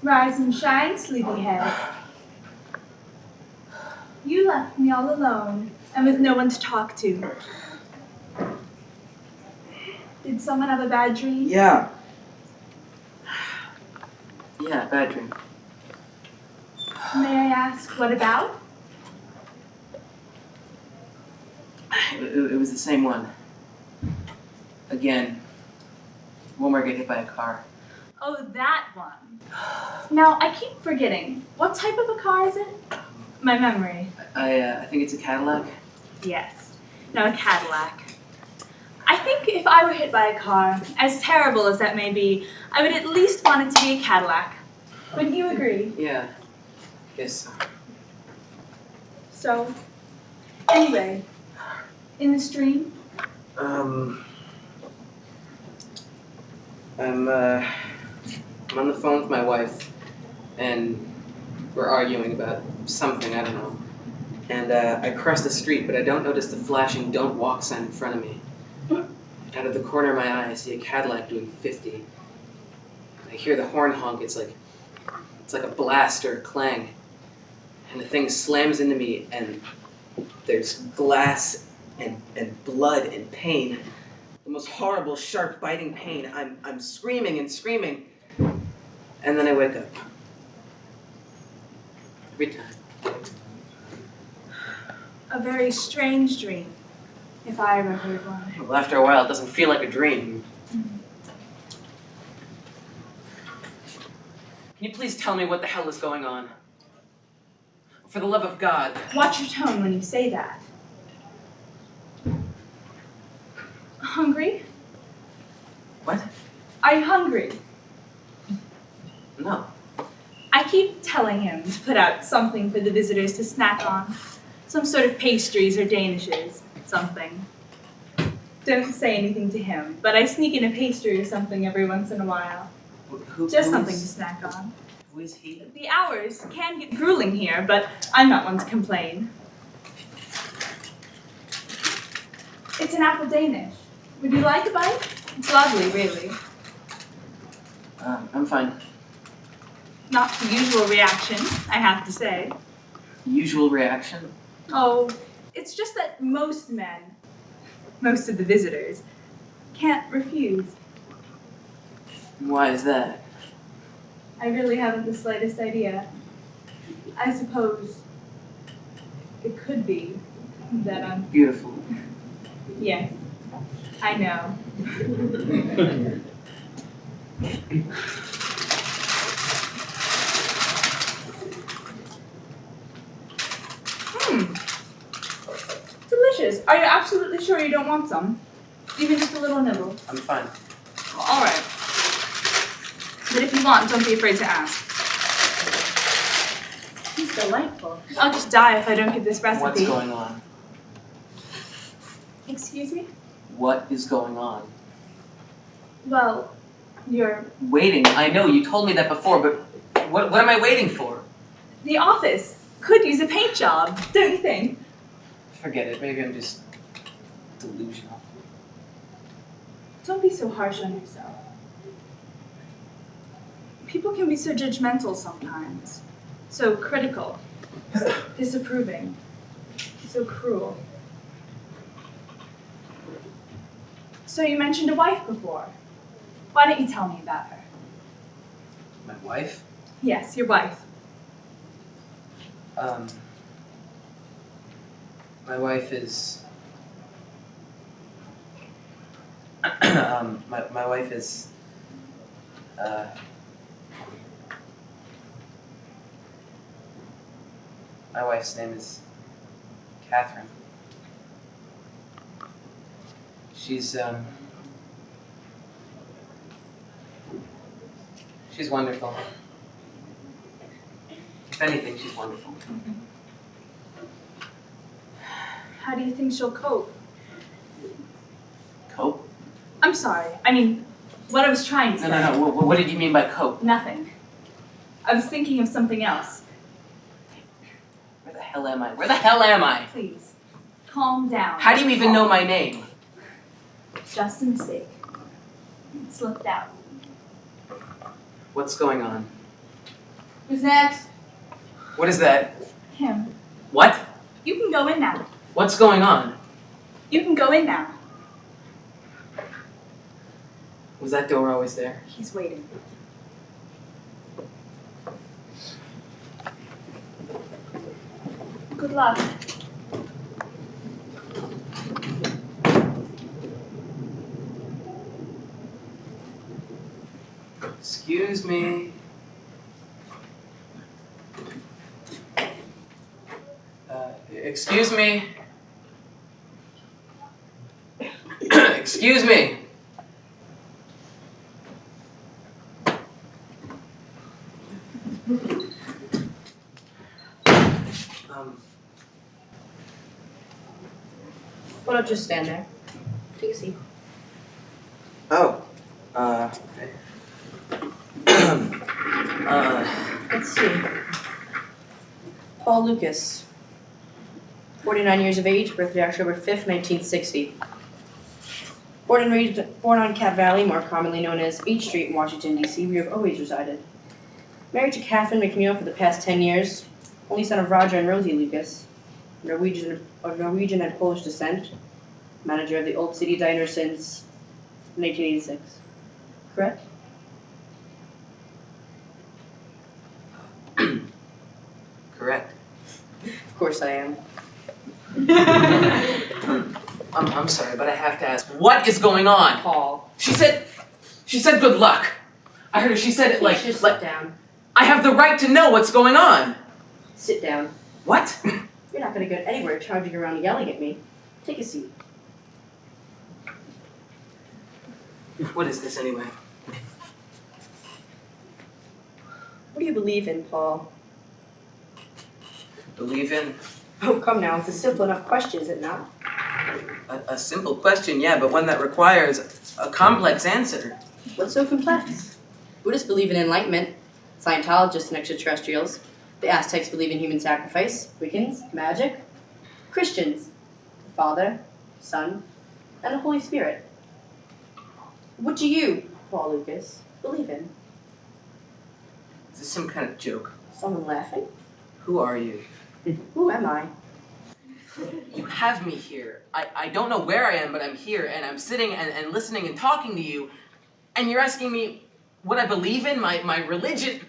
Rise and shine, sleepyhead. You left me all alone and with no one to talk to. Did someone have a bad dream? Yeah. Yeah, bad dream. May I ask what about? It was the same one. Again. One where I get hit by a car. Oh, that one. Now, I keep forgetting. What type of a car is it? My memory. I think it's a Cadillac. Yes. Now, a Cadillac. I think if I were hit by a car, as terrible as that may be, I would at least want it to be a Cadillac. Wouldn't you agree? Yeah. Yes. So, anyway, in the stream? I'm on the phone with my wife, and we're arguing about something, I don't know. And I cross the street, but I don't notice the flashing "Don't Walk" sign in front of me. Out of the corner of my eye, I see a Cadillac doing 50. I hear the horn honk. It's like a blast or a clang. And the thing slams into me, and there's glass and blood and pain. The most horrible, sharp, biting pain. I'm screaming and screaming. And then I wake up. Every time. A very strange dream, if I ever heard one. Well, after a while, it doesn't feel like a dream. Mm-hmm. Can you please tell me what the hell is going on? For the love of God. Watch your tone when you say that. Hungry? What? Are you hungry? No. I keep telling him to put out something for the visitors to snack on. Some sort of pastries or danishes. Something. Don't say anything to him, but I sneak in a pastry or something every once in a while. Just something to snack on. Who is he? The hours can get grueling here, but I'm not one to complain. It's an apple Danish. Would you like a bite? It's lovely, really. I'm fine. Not the usual reaction, I have to say. Usual reaction? Oh, it's just that most men, most of the visitors, can't refuse. Why is that? I really haven't the slightest idea. I suppose it could be that I'm... Beautiful. Yes, I know. Delicious. Are you absolutely sure you don't want some? Even just a little nibble? I'm fine. Well, all right. But if you want, don't be afraid to ask. He's delightful. I'll just die if I don't get this recipe. What's going on? Excuse me? What is going on? Well, you're... Waiting. I know, you told me that before, but what am I waiting for? The office could use a paint job, don't you think? Forget it. Maybe I'm just delusional. Don't be so harsh on yourself. People can be so judgmental sometimes. So critical. Disapproving. So cruel. So you mentioned a wife before. Why don't you tell me about her? My wife? Yes, your wife. My wife is... my wife is... My wife's name is Catherine. She's wonderful. If anything, she's wonderful. How do you think she'll cope? Cope? I'm sorry. I mean, what I was trying to say. No. What did you mean by cope? Nothing. I was thinking of something else. Where the hell am I? Where the hell am I? Please, calm down. How do you even know my name? Just a mistake. It slipped out. What's going on? Who's next? What is that? Him. What? You can go in now. What's going on? You can go in now. Was that door always there? He's waiting. Good luck. Excuse me. Excuse me. Excuse me. Why don't you just stand there? Take a seat. Oh. Let's see. Paul Lucas. 49 years of age, birthday October 5th, 1960. Born on Cat Valley, more commonly known as H Street in Washington, D.C., where you have always resided. Married to Catherine McNeil for the past 10 years. Only son of Roger and Rosie Lucas. Of Norwegian and Polish descent. Manager of the Old City Diner since 1986. Correct? Correct. Of course I am. I'm sorry, but I have to ask, what is going on? Paul. She said good luck. I heard her, she said it like, Just sit down. I have the right to know what's going on. Sit down. What? You're not going to get anywhere charging around and yelling at me. Take a seat. What is this anyway? What do you believe in, Paul? Believe in? Oh, come now. It's a simple enough question, is it not? A simple question, yeah, but one that requires a complex answer. What's so complex? Buddhists believe in enlightenment. Scientologists and extraterrestrials. The Aztecs believe in human sacrifice. Wiccans, magic. Christians, the Father, Son, and the Holy Spirit. What do you, Paul Lucas, believe in? Is this some kind of joke? Someone laughing? Who are you? Who am I? You have me here. I don't know where I am, but I'm here, and I'm sitting and listening and talking to you, and you're asking me what I believe in, my religion.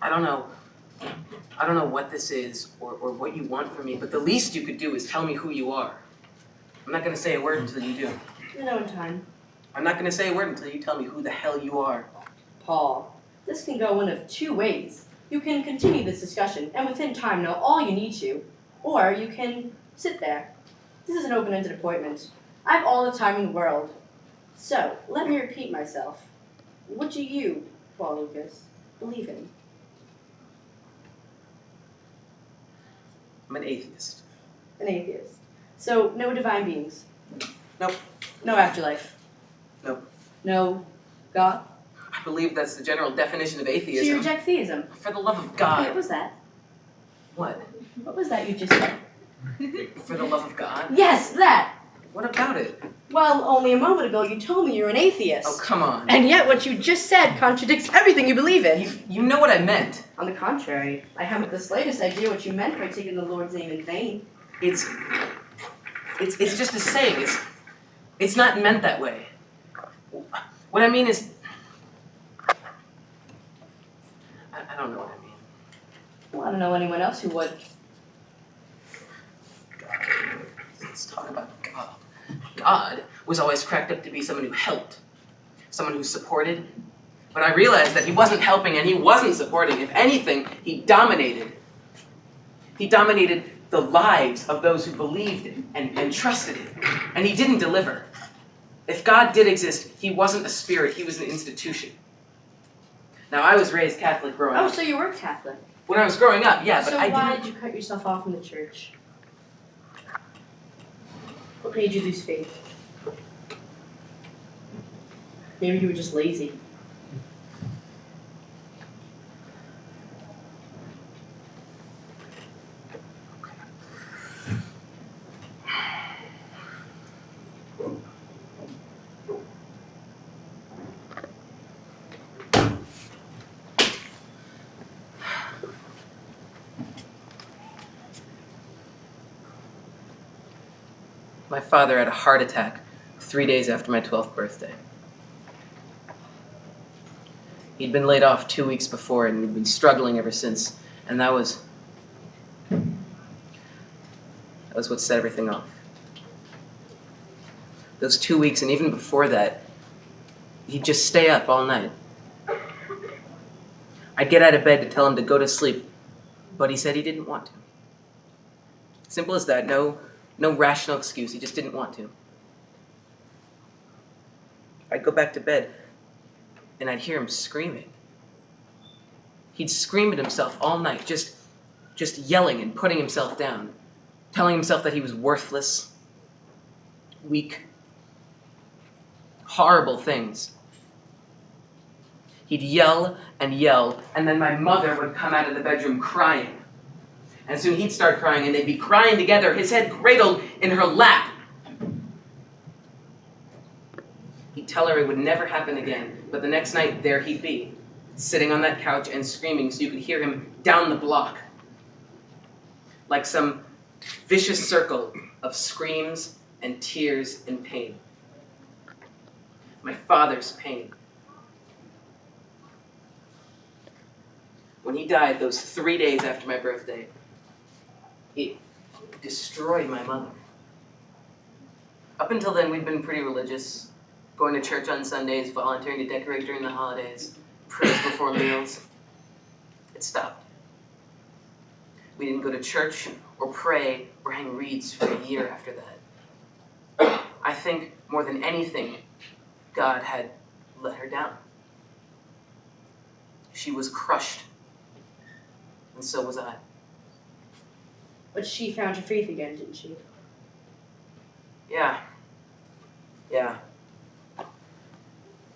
I don't know what this is or what you want from me, but the least you could do is tell me who you are. I'm not going to say a word until you do. You know in time. I'm not going to say a word until you tell me who the hell you are. Paul, this can go one of two ways. You can continue this discussion and within time know all you need to, or you can sit there. This is an open-ended appointment. I have all the time in the world. So, let me repeat myself. What do you, Paul Lucas, believe in? I'm an atheist. An atheist. So, no divine beings? Nope. No afterlife? Nope. No God? I believe that's the general definition of So atheism. you reject theism? For the love of What God. was that? What? What was that you just said? For the love of God? Yes, that! What about it? Well, only a moment ago you told me you're an atheist. Oh, come on. And yet what you just said contradicts everything you believe in. You know what I meant. On the contrary, I haven't the slightest idea what you meant by taking the Lord's name in vain. It's just a saying. It's not meant that way. What I mean is, I don't know what I mean. Well, I don't know anyone else who would. God. Let's talk about God. God was always cracked up to be someone who helped, someone who supported. But I realized that he wasn't helping and he wasn't supporting. If anything, he dominated. He dominated the lives of those who believed it and trusted it. And he didn't deliver. If God did exist, he wasn't a spirit, he was an institution. Now, I was raised Catholic growing up. Oh, so you were Catholic. When I was growing up, yeah, but so I why didn't... did you cut yourself off from the church? What made you lose faith? Maybe you were just lazy. My father had a heart attack 3 days after my 12th birthday. He'd been laid off 2 weeks before, and we'd been struggling ever since. And that was what set everything off. Those 2 weeks, and even before that, he'd just stay up all night. I'd get out of bed to tell him to go to sleep, but he said he didn't want to. Simple as that. No rational excuse. He just didn't want to. I'd go back to bed, and I'd hear him screaming. He'd scream at himself all night, just yelling and putting himself down, telling himself that he was worthless, weak, horrible things. He'd yell, and then my mother would come out of the bedroom crying. And soon he'd start crying, and they'd be crying together, his head cradled in her lap. He'd tell her it would never happen again, but the next night, there he'd be, sitting on that couch and screaming so you could hear him down the block. Like some vicious circle of screams and tears and pain. My father's pain. When he died those 3 days after my birthday, it destroyed my mother. Up until then, we'd been pretty religious, going to church on Sundays, volunteering to decorate during the holidays, prayers before meals. It stopped. We didn't go to church or pray or hang wreaths for a year after that. I think, more than anything, God had let her down. She was crushed, and so was I. But she found her faith again, didn't she? Yeah. The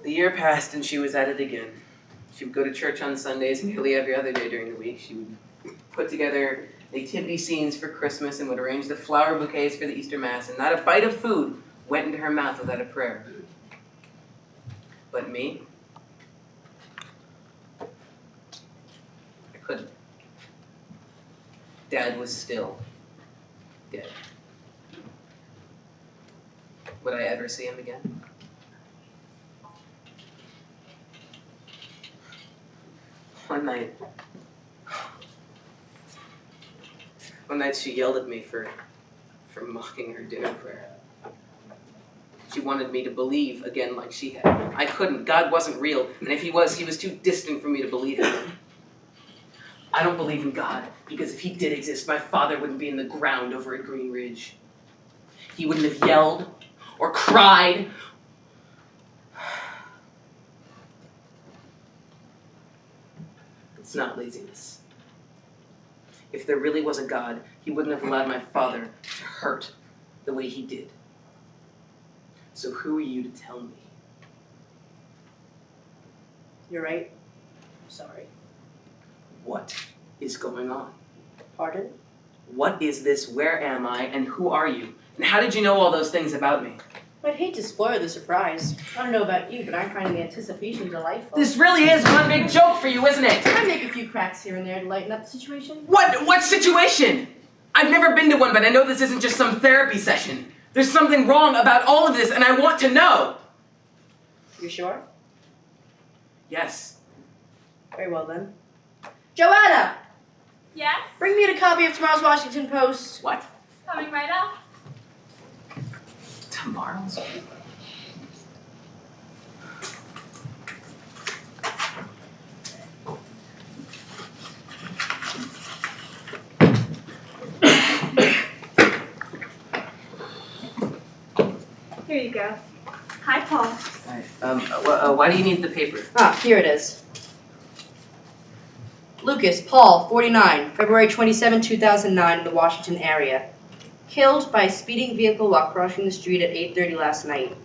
year passed and she was at it again. She would go to church on Sundays nearly every other day during the week. She would put together nativity scenes for Christmas and would arrange the flower bouquets for the Easter Mass, and not a bite of food went into her mouth without a prayer. But me, I couldn't. Dad was still dead. Would I ever see him again? One night she yelled at me for mocking her dinner prayer. She wanted me to believe again like she had. I couldn't. God wasn't real, and if he was too distant for me to believe in him. I don't believe in God, because if he did exist, my father wouldn't be in the ground over at Green Ridge. He wouldn't have yelled or cried. It's not laziness. If there really was a God, he wouldn't have allowed my father to hurt the way he did. So who are you to tell me? You're right. I'm sorry. What is going on? Pardon? What is this? Where am I? And who are you? And how did you know all those things about me? I'd hate to spoil the surprise. I don't know about you, but I'm finding the anticipation delightful. This really is one big joke for you, isn't it? I make a few cracks here and there to lighten up the situation. What situation? I've never been to one, but I know this isn't just some therapy session. There's something wrong about all of this, and I want to know. You sure? Yes. Very well then. Joanna! Yes? Bring me a copy of tomorrow's Washington Post. What? Coming right up. Tomorrow's? Here you go. Hi, Paul. Hi. Why do you need the paper? Here it is. Lucas, Paul, 49, February 27, 2009, in the Washington area. Killed by a speeding vehicle while crossing the street at 8:30 last night.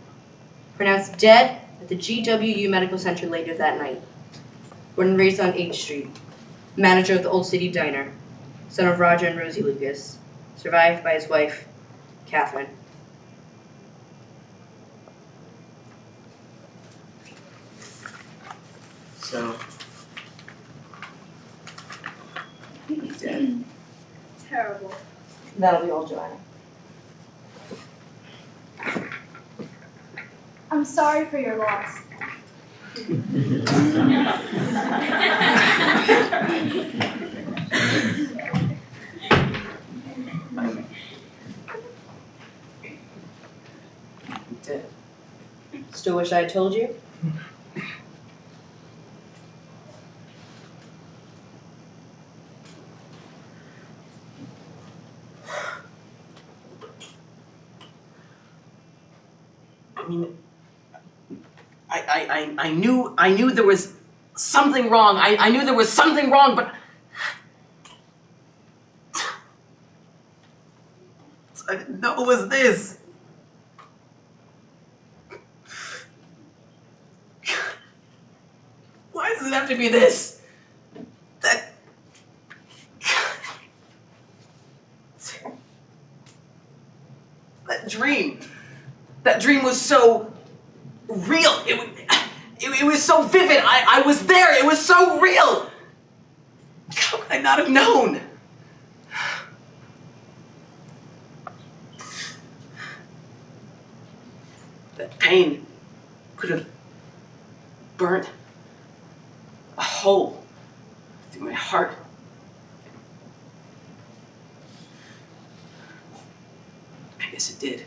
Pronounced dead at the GWU Medical Center later that night. Born and raised on H Street. Manager of the Old City Diner. Son of Roger and Rosie Lucas. Survived by his wife, Catherine. So, he's dead. Terrible. That'll be all, Joanna. I'm sorry for your loss. I'm dead. Still wish I had told you? I mean, I knew there was something wrong. I knew there was something wrong, but I didn't know it was this. Why does it have to be this? That dream was so real. It was so vivid. I was there. It was so real. How could I not have known? That pain could have burnt a hole through my heart. I guess it did.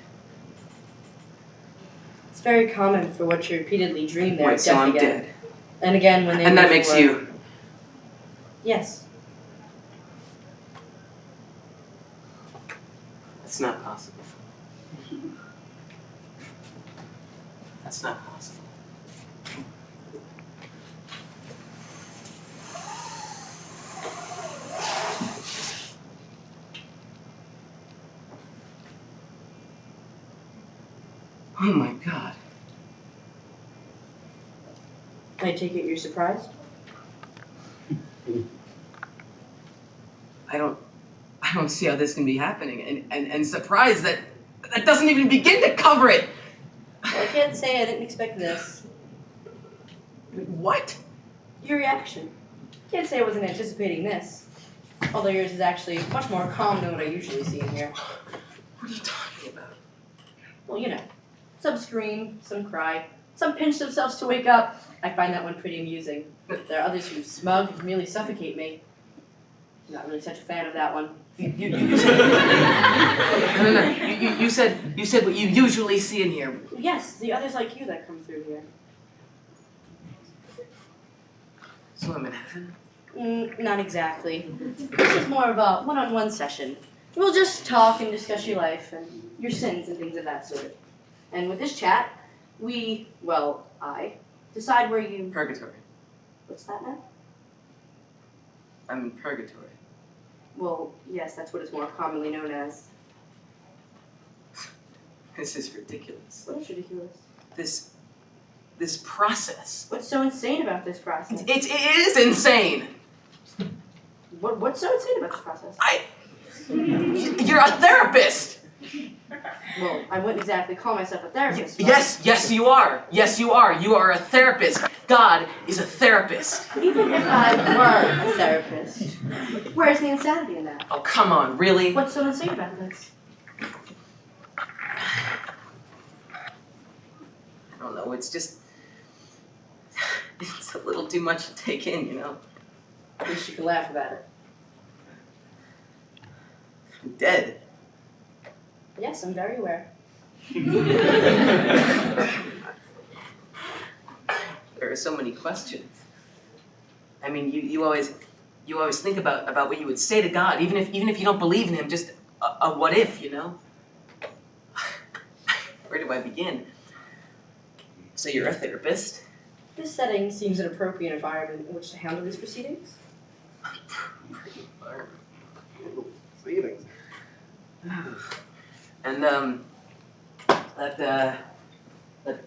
It's very common for what you repeatedly dream there. Wait, so I'm again. dead. And again when they And that move makes forward. you. Yes. That's not possible. That's not possible. Oh my God. I take it you're surprised? I don't see how this can be happening, and surprised that doesn't even begin to cover it. Well, I can't say I didn't expect this. What? Your reaction. Can't say I wasn't anticipating this. Although yours is actually much more calm than what I usually see in here. What are you talking about? Well, you know. Some scream, some cry, some pinch themselves to wake up. I find that one pretty amusing. There are others who smug and merely suffocate me. I'm not really such a fan of that one. You said no. You said what you usually see in here. Yes, the others like you that come through here. So I'm in heaven? Not exactly. This is more of a one-on-one session. We'll just talk and discuss your life and your sins and things of that sort. And with this chat, I decide where you... Purgatory. What's that now? I'm in purgatory. Well, yes, that's what it's more commonly known as. This is ridiculous. What is ridiculous? This process. What's so insane about this process? It is insane. What's so insane about this process? You're a therapist. Well, I wouldn't exactly call myself a therapist. but- Yes, you are. Yes, you are. You are a therapist. God is a therapist. Even if I were a therapist, where's the insanity in that? Oh, come on, really? What's so insane about this? I don't know, it's just... It's a little too much to take in, you know? At least you can laugh about it. I'm dead. Yes, I'm very aware. There are so many questions. I mean, you always think about what you would say to God, even if you don't believe in him, just a what if, you know? Where do I begin? So you're a therapist? This setting seems an appropriate environment in which to handle these proceedings. Proceedings. And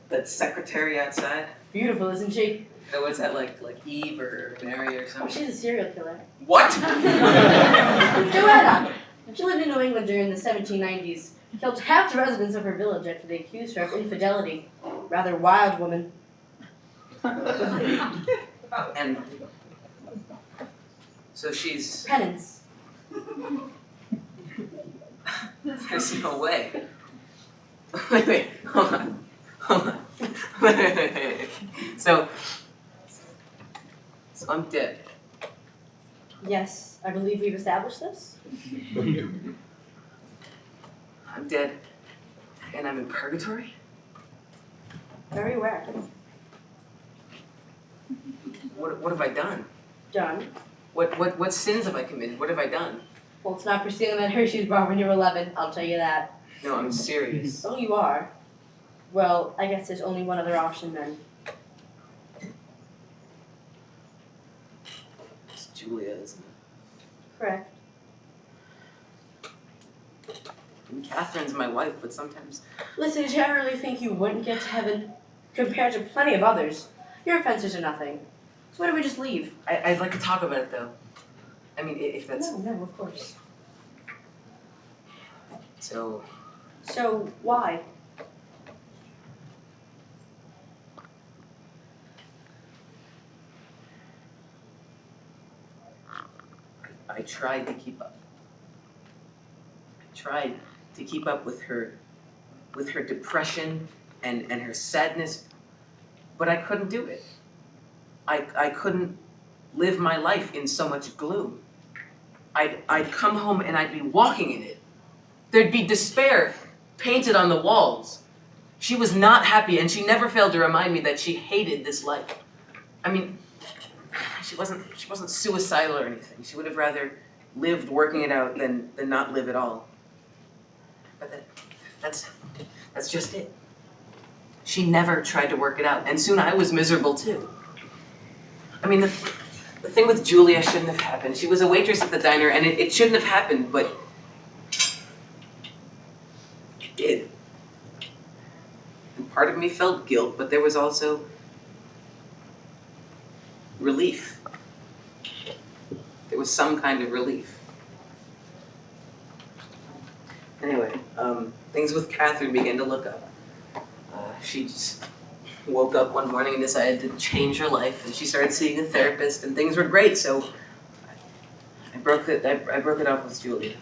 that secretary outside. Beautiful, isn't she? What's that like Eve or Mary or Oh, something? she's a serial killer. What? Joanna! She lived in New England during the 1790s. Killed half the residents of her village after they accused her of infidelity. Rather wild woman. And so she's. Penance. There's no way. Wait, hold on. so I'm dead. Yes, I believe we've established this. I'm dead, and I'm in purgatory? Very aware. What have I done? John. What sins have I committed? What have I done? Well, it's not for stealing that Hershey's bar when you were 11, I'll tell you that. No, I'm serious. Oh, you are? Well, I guess there's only one other option then. It's Julia, isn't it? Correct. And Catherine's my wife, but sometimes... Listen, did you ever really think you wouldn't get to heaven? Compared to plenty of others, your offenses are nothing. So why don't we just leave? I'd like to talk about it, though. I mean, if that's... No, of course. So Why? I tried to keep up. I tried to keep up with her depression and her sadness, but I couldn't do it. I couldn't live my life in so much gloom. I'd come home and I'd be walking in it. There'd be despair painted on the walls. She was not happy, and she never failed to remind me that she hated this life. I mean, she wasn't suicidal or anything. She would have rather lived working it out than not live at all. But that's just it. She never tried to work it out, and soon I was miserable too. I mean, the thing with Julia shouldn't have happened. She was a waitress at the diner, and it shouldn't have happened, but it did. And part of me felt guilt, but there was also relief. There was some kind of relief. Anyway, things with Catherine began to look up. She just woke up one morning and decided to change her life, and she started seeing a therapist, and things were great, so I broke it off with Julia.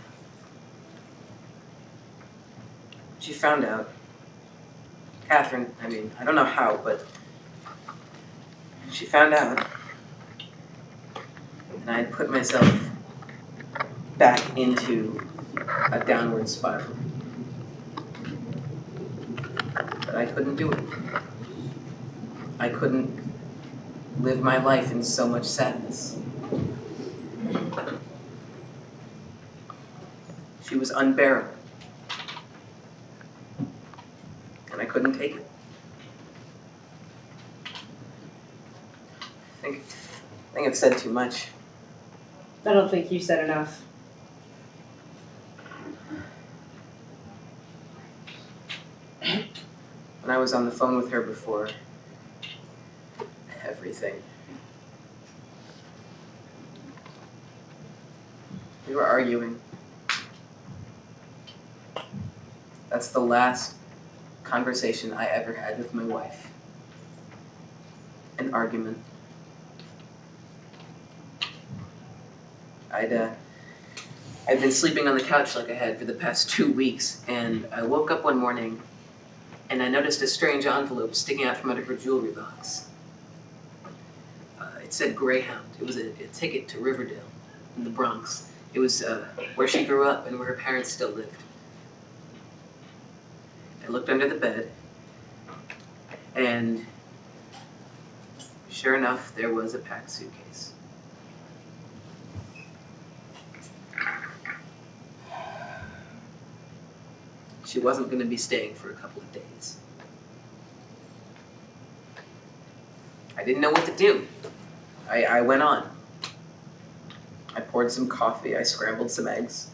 She found out. Catherine, I mean, I don't know how, but she found out. And I put myself back into a downward spiral. But I couldn't do it. I couldn't live my life in so much sadness. She was unbearable. And I couldn't take it. I think I've said too much. I don't think you said enough. When I was on the phone with her before, everything. We were arguing. That's the last conversation I ever had with my wife. An argument. I'd been sleeping on the couch like I had for the past 2 weeks, and I woke up one morning and I noticed a strange envelope sticking out from under her jewelry box. It said Greyhound. It was a ticket to Riverdale in the Bronx. It was where she grew up and where her parents still lived. I looked under the bed, and sure enough, there was a packed suitcase. She wasn't going to be staying for a couple of days. I didn't know what to do. I went on. I poured some coffee. I scrambled some eggs.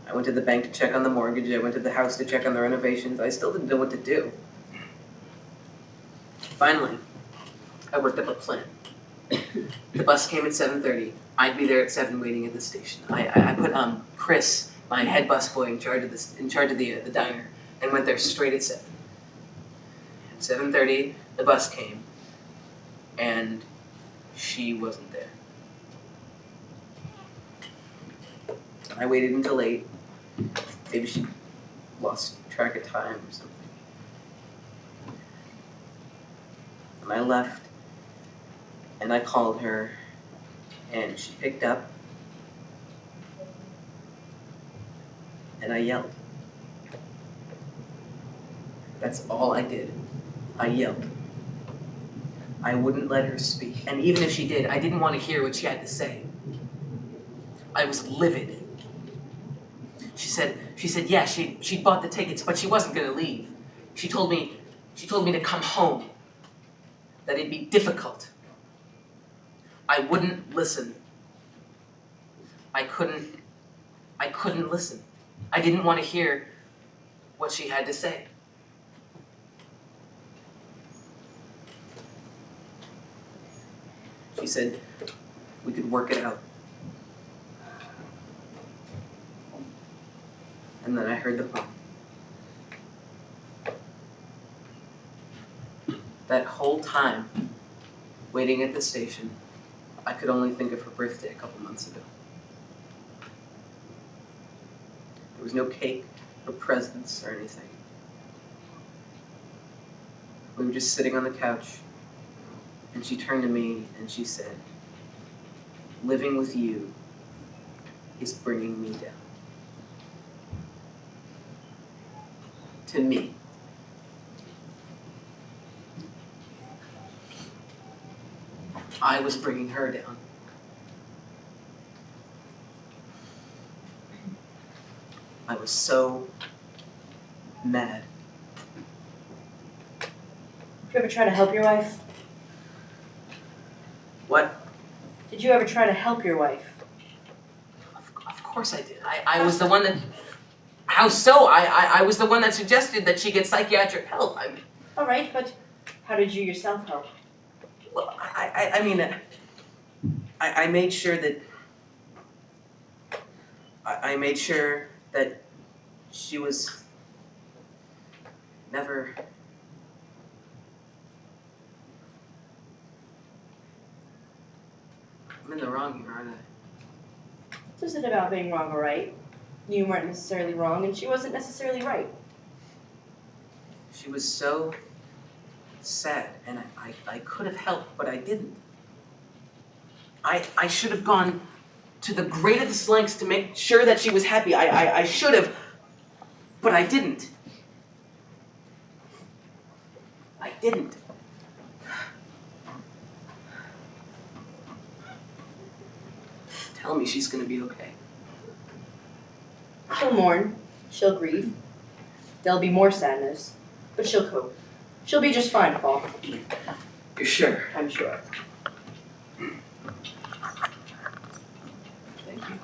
I went to the bank to check on the mortgage. I went to the house to check on the renovations. I still didn't know what to do. Finally, I worked up a plan. The bus came at 7:30. I'd be there at 7 waiting at the station. I put Chris, my head busboy, in charge of the diner, and went there straight at 7. At 7:30, the bus came, and she wasn't there. I waited until 8. Maybe she lost track of time or something. And I left, and I called her, and she picked up, and I yelled. That's all I did. I yelled. I wouldn't let her speak. And even if she did, I didn't want to hear what she had to say. I was livid. She said, yeah, she'd bought the tickets, but she wasn't going to leave. She told me to come home, that it'd be difficult. I wouldn't listen. I couldn't listen. I didn't want to hear what she had to say. She said we could work it out. And then I heard the phone. That whole time, waiting at the station, I could only think of her birthday a couple months ago. There was no cake or presents or anything. We were just sitting on the couch, and she turned to me and she said, "Living with you is bringing me down." To me. I was bringing her down. I was so mad. Did you ever try to help your wife? What? Did you ever try to help your wife? Of course I did. I was the one that... How so? I was the one that suggested that she get psychiatric help. All right, but how did you yourself help? Well, I made sure that... I made sure that she was never... I'm in the wrong here, aren't I? This isn't about being wrong or right. You weren't necessarily wrong, and she wasn't necessarily right. She was so sad, and I could have helped, but I didn't. I should have gone to the greatest lengths to make sure that she was happy. I should have, but I didn't. I didn't. Tell me she's gonna be okay. She'll mourn. She'll grieve. There'll be more sadness, but she'll cope. She'll be just fine, Paul. You're sure? I'm sure. Thank you.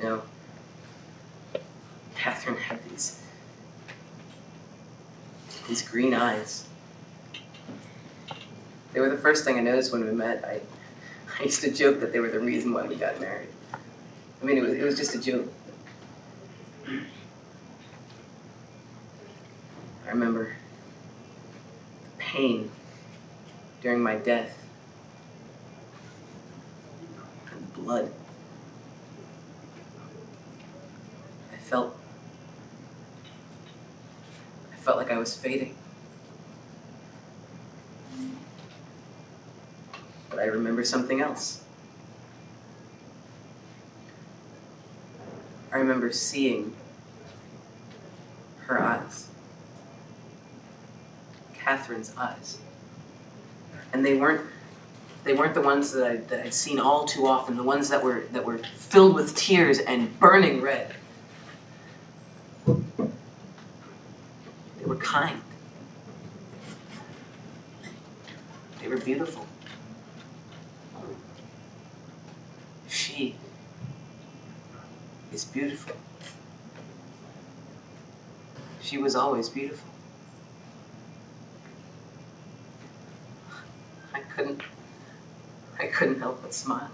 You know, Catherine had these green eyes. They were the first thing I noticed when we met. I used to joke that they were the reason why we got married. I mean, it was just a joke. I remember the pain during my death and the blood. I felt like I was fading. But I remember something else. I remember seeing her eyes. Catherine's eyes. And they weren't the ones that I'd seen all too often, the ones that were filled with tears and burning red. They were kind. They were beautiful. She is beautiful. She was always beautiful. I couldn't help but smile.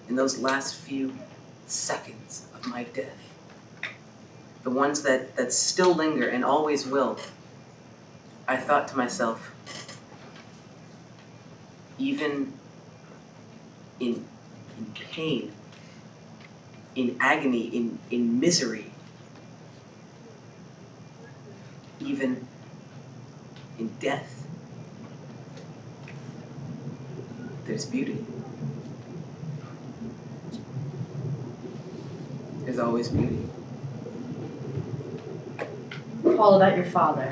In those last few seconds of my death, the ones that still linger and always will, I thought to myself, even in pain, in agony, in misery, even in death, there's beauty. There's always beauty. Paul, about your father.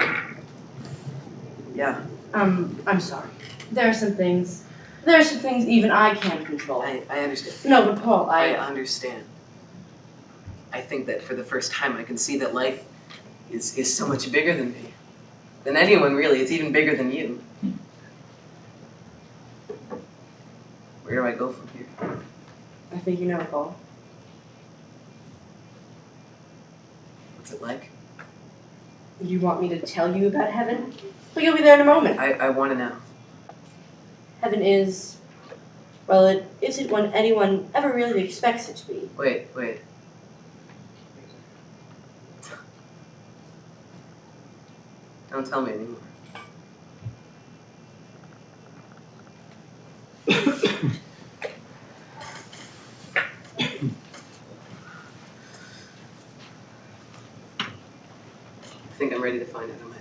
Yeah, I'm sorry. There are some things even I can't control. I understand. No, but Paul, I understand. I think that for the first time I can see that life is so much bigger than me. Than anyone, really. It's even bigger than you. Where do I go from here? I think you know it, Paul. What's it like? You want me to tell you about heaven? Well, you'll be there in a moment. I want to know. Heaven is, well, it isn't what anyone ever really expects it to be. Wait. Don't tell me anymore. I think I'm ready to find out on my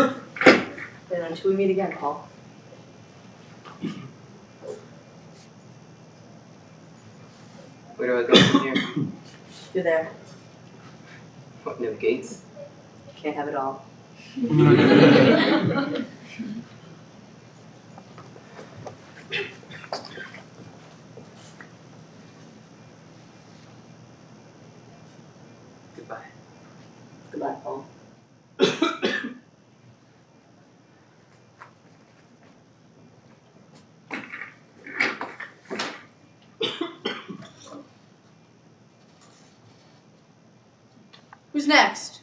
own. Then until we meet again, Paul. Where do I go from here? You're there. What, no gates? Can't have it all. Goodbye. Goodbye, Paul. Who's next?